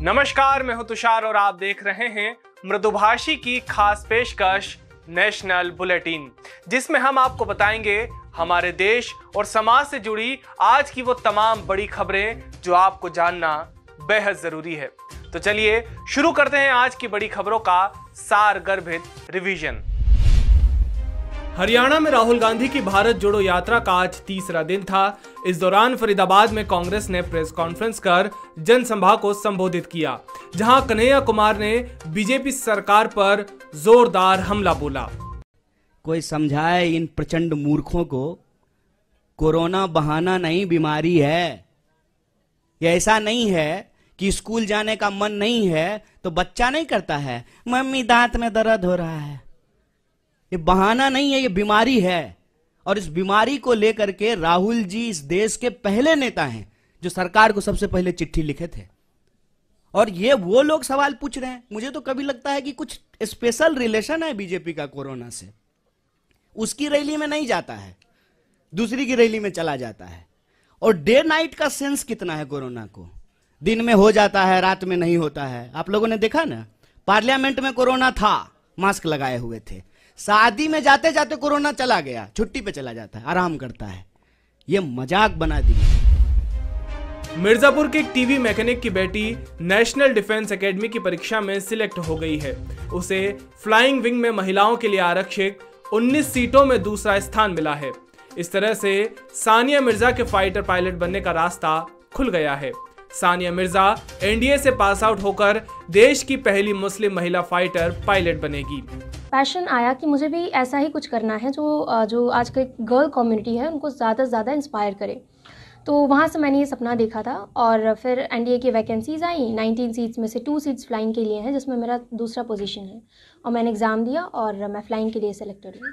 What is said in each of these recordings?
नमस्कार, मैं हूं तुषार और आप देख रहे हैं मृदुभाषी की खास पेशकश नेशनल बुलेटिन, जिसमें हम आपको बताएंगे हमारे देश और समाज से जुड़ी आज की वो तमाम बड़ी खबरें जो आपको जानना बेहद जरूरी है। तो चलिए शुरू करते हैं आज की बड़ी खबरों का सार गर्भित रिवीजन। हरियाणा में राहुल गांधी की भारत जोड़ो यात्रा का आज तीसरा दिन था। इस दौरान फरीदाबाद में कांग्रेस ने प्रेस कॉन्फ्रेंस कर जनसभा को संबोधित किया, जहां कन्हैया कुमार ने बीजेपी सरकार पर जोरदार हमला बोला। कोई समझाए इन प्रचंड मूर्खों को, कोरोना बहाना नहीं, बीमारी है। ये ऐसा नहीं है कि स्कूल जाने का मन नहीं है तो बच्चा नहीं करता है, मम्मी दांत में दर्द हो रहा है। ये बहाना नहीं है, ये बीमारी है। और इस बीमारी को लेकर के राहुल जी इस देश के पहले नेता हैं जो सरकार को सबसे पहले चिट्ठी लिखे थे। और ये वो लोग सवाल पूछ रहे हैं। मुझे तो कभी लगता है कि कुछ स्पेशल रिलेशन है बीजेपी का कोरोना से। उसकी रैली में नहीं जाता है, दूसरी की रैली में चला जाता है। और डे नाइट का सेंस कितना है कोरोना को, दिन में हो जाता है, रात में नहीं होता है। आप लोगों ने देखा ना, पार्लियामेंट में कोरोना था, मास्क लगाए हुए थे। शादी में जाते जाते कोरोना चला गया, छुट्टी पे चला जाता है, आराम करता है। ये मजाक बना दिया। मिर्जापुर के एक टीवी मैकेनिक की बेटी नेशनल डिफेंस एकेडमी की परीक्षा में सिलेक्ट हो गई है। उसे फ्लाइंग विंग में महिलाओं के लिए आरक्षित 19 सीटों में दूसरा स्थान मिला है। इस तरह से सानिया मिर्जा के फाइटर पायलट बनने का रास्ता खुल गया है। सानिया मिर्जा एनडीए से पास आउट होकर देश की पहली मुस्लिम महिला फाइटर पायलट बनेगी। पैशन आया कि मुझे भी ऐसा ही कुछ करना है जो आज की गर्ल कम्युनिटी है उनको ज़्यादा से ज़्यादा इंस्पायर करे। तो वहाँ से मैंने ये सपना देखा था और फिर एनडीए की वैकेंसीज आई। 19 सीट्स में से 2 सीट्स फ्लाइंग के लिए हैं, जिसमें मेरा दूसरा पोजीशन है। और मैंने एग्ज़ाम दिया और मैं फ्लाइंग के लिए सेलेक्टेड हुई।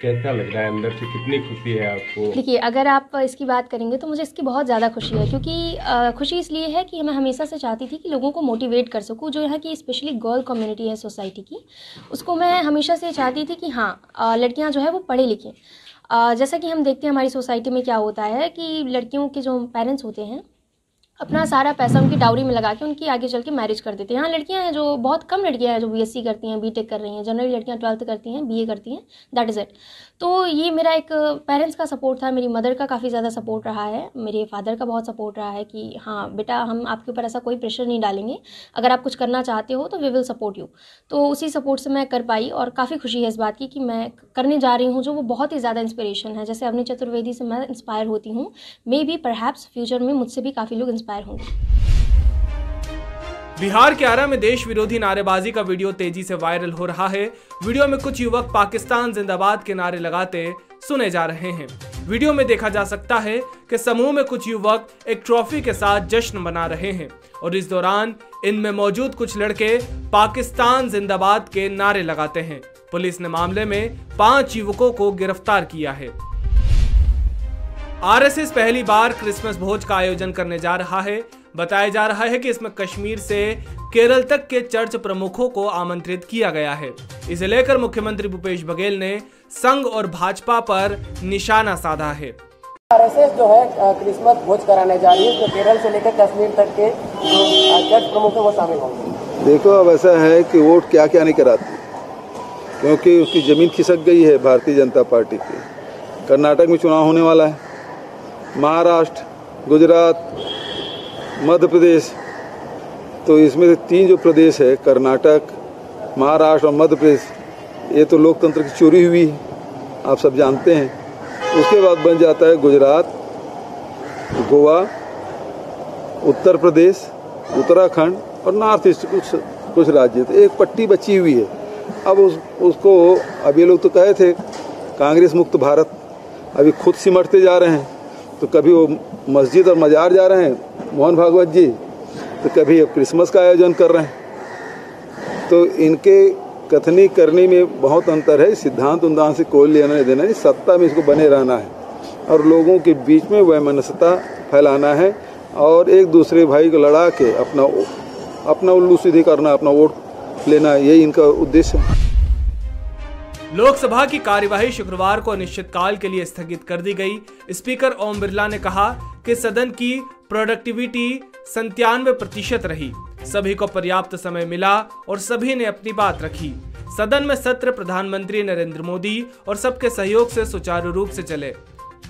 कैसा लग रहा है अंदर से, कितनी खुशी है आपको? देखिए, अगर आप इसकी बात करेंगे तो मुझे इसकी बहुत ज़्यादा खुशी है, क्योंकि खुशी इसलिए है कि मैं हमेशा से चाहती थी कि लोगों को मोटिवेट कर सकूं। जो यहाँ की स्पेशली गर्ल कम्युनिटी है सोसाइटी की, उसको मैं हमेशा से चाहती थी कि हाँ, लड़कियाँ जो है वो पढ़े लिखें। जैसा कि हम देखते हैं हमारी सोसाइटी में क्या होता है कि लड़कियों के जो पेरेंट्स होते हैं अपना सारा पैसा उनकी डाउरी में लगा के उनकी आगे चल के मैरिज कर देते हैं। यहाँ लड़कियाँ हैं जो बहुत कम लड़कियाँ हैं जो बीएससी करती हैं, बीटेक कर रही हैं। जनरली लड़कियाँ 12th करती हैं, बीए करती हैं, दैट इज़ इट। तो ये मेरा एक पेरेंट्स का सपोर्ट था, मेरी मदर का काफ़ी ज़्यादा सपोर्ट रहा है, मेरे फादर का बहुत सपोर्ट रहा है कि हाँ बेटा, हम आपके ऊपर ऐसा कोई प्रेशर नहीं डालेंगे, अगर आप कुछ करना चाहते हो तो वी विल सपोर्ट यू। तो उसी सपोर्ट से मैं कर पाई और काफ़ी खुशी है इस बात की कि मैं करने जा रही हूँ जो वो बहुत ही ज़्यादा इंस्पिरेशन है। जैसे अवनी चतुर्वेदी से मैं इंस्पायर होती हूँ, मे बी परहैप्स फ्यूचर में मुझसे भी काफ़ी लोग इंस्पायर होंगे। बिहार के आरा में देश विरोधी नारेबाजी का वीडियो तेजी से वायरल हो रहा है। वीडियो में कुछ युवक पाकिस्तान जिंदाबाद के नारे लगाते सुने जा रहे हैं। वीडियो में देखा जा सकता है कि समूह में कुछ युवक एक ट्रॉफी के साथ जश्न मना रहे हैं और इस दौरान इनमें मौजूद कुछ लड़के पाकिस्तान जिंदाबाद के नारे लगाते हैं। पुलिस ने मामले में 5 युवकों को गिरफ्तार किया है। आरएसएस पहली बार क्रिसमस भोज का आयोजन करने जा रहा है। बताया जा रहा है कि इसमें कश्मीर से केरल तक के चर्च प्रमुखों को आमंत्रित किया गया है। इसे लेकर मुख्यमंत्री भूपेश बघेल ने संघ और भाजपा पर निशाना साधा है। आरएसएस जो है क्रिसमस भोज कराने जा रही है, तो केरल से लेकर कश्मीर तक के जो चर्च प्रमुख हैं वो शामिल होंगे। देखो, अब ऐसा है कि वोट क्या क्या नहीं कराती, क्योंकि उसकी जमीन खिसक गई है भारतीय जनता पार्टी की। कर्नाटक में चुनाव होने वाला है, महाराष्ट्र, गुजरात, मध्य प्रदेश, तो इसमें से 3 जो प्रदेश है, कर्नाटक, महाराष्ट्र और मध्य प्रदेश, ये तो लोकतंत्र की चोरी हुई है, आप सब जानते हैं। उसके बाद बन जाता है गुजरात, गोवा, उत्तर प्रदेश, उत्तराखंड और नॉर्थ ईस्ट कुछ राज्य, तो एक पट्टी बची हुई है। अब उसको अब ये लोग तो कहे थे कांग्रेस मुक्त भारत, अभी खुद सिमटते जा रहे हैं। तो कभी वो मस्जिद और मजार जा रहे हैं मोहन भागवत जी, तो कभी अब क्रिसमस का आयोजन कर रहे हैं। तो इनके कथनी करनी में बहुत अंतर है। सिद्धांत उद्धांत से कोई लेना देना नहीं, सत्ता में इसको बने रहना है और लोगों के बीच में वैमनस्यता फैलाना है और एक दूसरे भाई को लड़ा के अपना उल्लू सीधी करना, अपना वोट लेना, यही इनका उद्देश्य है। लोकसभा की कार्यवाही शुक्रवार को अनिश्चितकाल के लिए स्थगित कर दी गई। स्पीकर ओम बिरला ने कहा कि सदन की प्रोडक्टिविटी 97% रही। सभी को पर्याप्त समय मिला और सभी ने अपनी बात रखी। सदन में सत्र प्रधानमंत्री नरेंद्र मोदी और सबके सहयोग से सुचारू रूप से चले।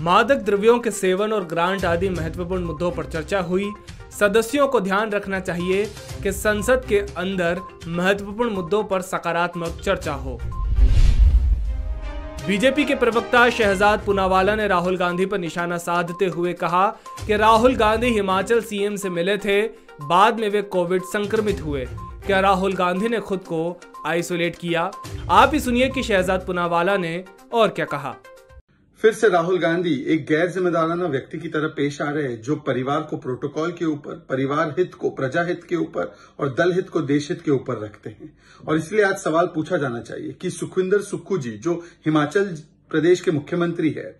मादक द्रव्यों के सेवन और ग्रांट आदि महत्वपूर्ण मुद्दों पर चर्चा हुई। सदस्यों को ध्यान रखना चाहिए कि संसद के अंदर महत्वपूर्ण मुद्दों पर सकारात्मक चर्चा हो। बीजेपी के प्रवक्ता शहजाद पूनावाला ने राहुल गांधी पर निशाना साधते हुए कहा कि राहुल गांधी हिमाचल सीएम से मिले थे, बाद में वे कोविड संक्रमित हुए। क्या राहुल गांधी ने खुद को आइसोलेट किया? आप ही सुनिए कि शहजाद पूनावाला ने और क्या कहा। फिर से राहुल गांधी एक गैर जिम्मेदाराना व्यक्ति की तरह पेश आ रहे हैं, जो परिवार को प्रोटोकॉल के ऊपर, परिवार हित को प्रजा हित के ऊपर और दल हित को देश हित के ऊपर रखते हैं। और इसलिए आज सवाल पूछा जाना चाहिए कि सुखविंदर सुक्खू जी, जो हिमाचल प्रदेश के मुख्यमंत्री है,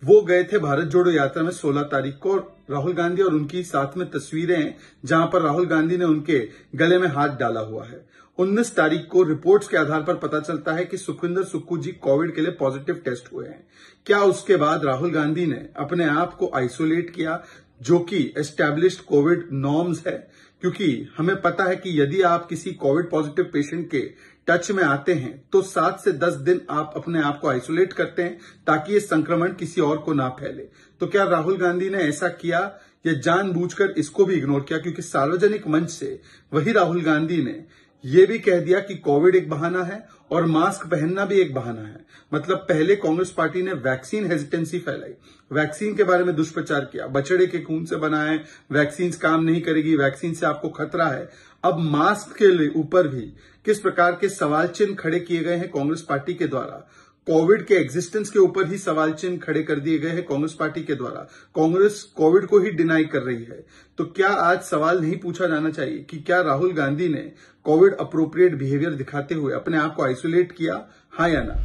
वो गए थे भारत जोड़ो यात्रा में 16 तारीख को। राहुल गांधी और उनकी साथ में तस्वीरें हैं जहां पर राहुल गांधी ने उनके गले में हाथ डाला हुआ है। 19 तारीख को रिपोर्ट्स के आधार पर पता चलता है कि सुखविंदर सुक्खू जी कोविड के लिए पॉजिटिव टेस्ट हुए हैं। क्या उसके बाद राहुल गांधी ने अपने आप को आइसोलेट किया, जो कि एस्टैब्लिश्ड कोविड नॉर्म्स है? क्योंकि हमें पता है कि यदि आप किसी कोविड पॉजिटिव पेशेंट के टच में आते हैं तो 7 से 10 दिन आप अपने आप को आइसोलेट करते हैं ताकि ये संक्रमण किसी और को ना फैले। तो क्या राहुल गांधी ने ऐसा किया या जानबूझकर इसको भी इग्नोर किया? क्योंकि सार्वजनिक मंच से वही राहुल गांधी ने ये भी कह दिया कि कोविड एक बहाना है और मास्क पहनना भी एक बहाना है। मतलब पहले कांग्रेस पार्टी ने वैक्सीन हेजिटेंसी फैलाई, वैक्सीन के बारे में दुष्प्रचार किया, बछड़े के खून से बना है, वैक्सीन काम नहीं करेगी, वैक्सीन से आपको खतरा है। अब मास्क के ऊपर भी किस प्रकार के सवाल चिन्ह खड़े किए गए हैं कांग्रेस पार्टी के द्वारा। कोविड के एग्जिस्टेंस के ऊपर ही सवाल चिन्ह खड़े कर दिए गए हैं कांग्रेस पार्टी के द्वारा। कांग्रेस कोविड को ही डिनाई कर रही है। तो क्या आज सवाल नहीं पूछा जाना चाहिए कि क्या राहुल गांधी ने कोविड अप्रोप्रिएट बिहेवियर दिखाते हुए अपने आप को आइसोलेट किया, हाँ या ना?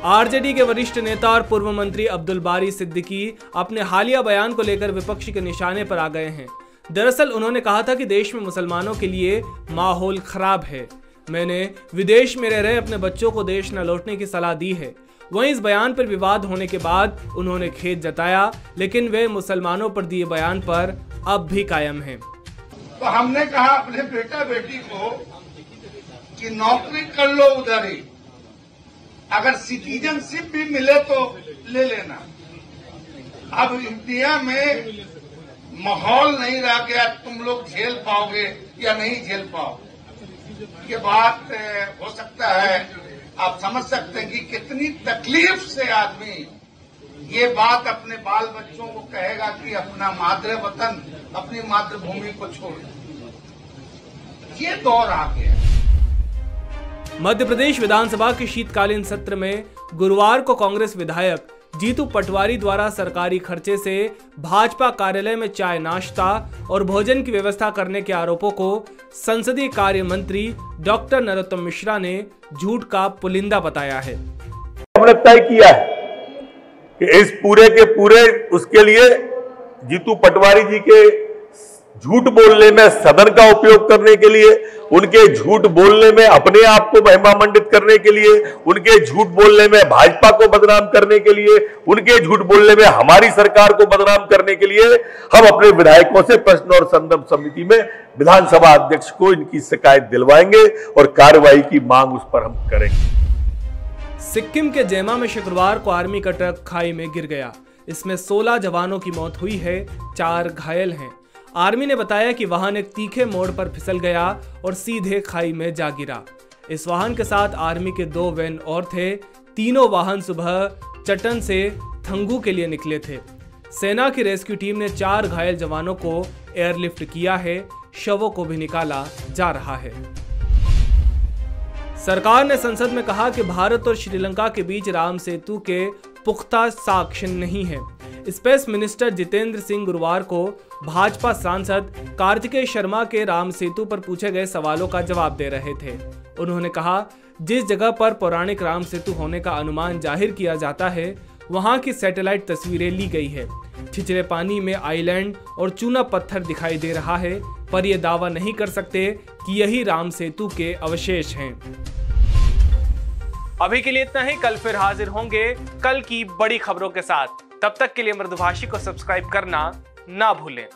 आरजेडी के वरिष्ठ नेता और पूर्व मंत्री अब्दुल बारी सिद्दीकी अपने हालिया बयान को लेकर विपक्ष के निशाने पर आ गए हैं। दरअसल उन्होंने कहा था कि देश में मुसलमानों के लिए माहौल खराब है। मैंने विदेश में रह रहे अपने बच्चों को देश न लौटने की सलाह दी है। वहीं इस बयान पर विवाद होने के बाद उन्होंने खेद जताया, लेकिन वे मुसलमानों पर दिए बयान पर अब भी कायम हैं। तो हमने कहा अपने बेटा बेटी को कि नौकरी कर लो उधर ही, अगर सिटीजनशिप भी मिले तो ले लेना। अब इंडिया में माहौल नहीं रह गया, तुम लोग झेल पाओगे या नहीं झेल पाओगे, ये बात हो सकता है। आप समझ सकते हैं कि कितनी तकलीफ से आदमी ये बात अपने बाल बच्चों को कहेगा कि अपना मातृ वतन, अपनी मातृभूमि को छोड़। ये दौर आ गया। मध्य प्रदेश विधानसभा के शीतकालीन सत्र में गुरुवार को कांग्रेस विधायक जीतू पटवारी द्वारा सरकारी खर्चे से भाजपा कार्यालय में चाय नाश्ता और भोजन की व्यवस्था करने के आरोपों को संसदीय कार्य मंत्री डॉक्टर नरोत्तम मिश्रा ने झूठ का पुलिंदा बताया है। हमने तय किया है कि इस पूरे के पूरे उसके लिए जीतू पटवारी जी के झूठ बोलने में, सदन का उपयोग करने के लिए, उनके झूठ बोलने में अपने आप को महिमामंडित करने के लिए, उनके झूठ बोलने में भाजपा को बदनाम करने के लिए, उनके झूठ बोलने में हमारी सरकार को बदनाम करने के लिए हम अपने विधायकों से प्रश्न और संदर्भ समिति में विधानसभा अध्यक्ष को इनकी शिकायत दिलवाएंगे और कार्रवाई की मांग उस पर हम करेंगे। सिक्किम के जेमा में शुक्रवार को आर्मी का ट्रक खाई में गिर गया। इसमें 16 जवानों की मौत हुई है, 4 घायल हैं। आर्मी ने बताया कि वाहन एक तीखे मोड़ पर फिसल गया और सीधे खाई में जा गिरा। इस वाहन के साथ आर्मी के 2 वैन और थे। तीनों वाहन सुबह चटन से थंगू के लिए निकले थे। सेना की रेस्क्यू टीम ने 4 घायल जवानों को एयरलिफ्ट किया है। शवों को भी निकाला जा रहा है। सरकार ने संसद में कहा कि भारत और श्रीलंका के बीच राम सेतु के पुख्ता साक्ष्य नहीं है। स्पेस मिनिस्टर जितेंद्र सिंह गुरुवार को भाजपा सांसद कार्तिकेय शर्मा के राम सेतु पर पूछे गए सवालों का जवाब दे रहे थे। उन्होंने कहा, जिस जगह पर पौराणिक राम सेतु होने का अनुमान जाहिर किया जाता है, वहां की सैटेलाइट तस्वीरें ली गई है। छिछले पानी में आइलैंड और चूना पत्थर दिखाई दे रहा है, पर यह दावा नहीं कर सकते कि यही राम सेतु के अवशेष हैं। अभी के लिए इतना ही। कल फिर हाजिर होंगे कल की बड़ी खबरों के साथ। तब तक के लिए मृदुभाषी को सब्सक्राइब करना ना भूलें।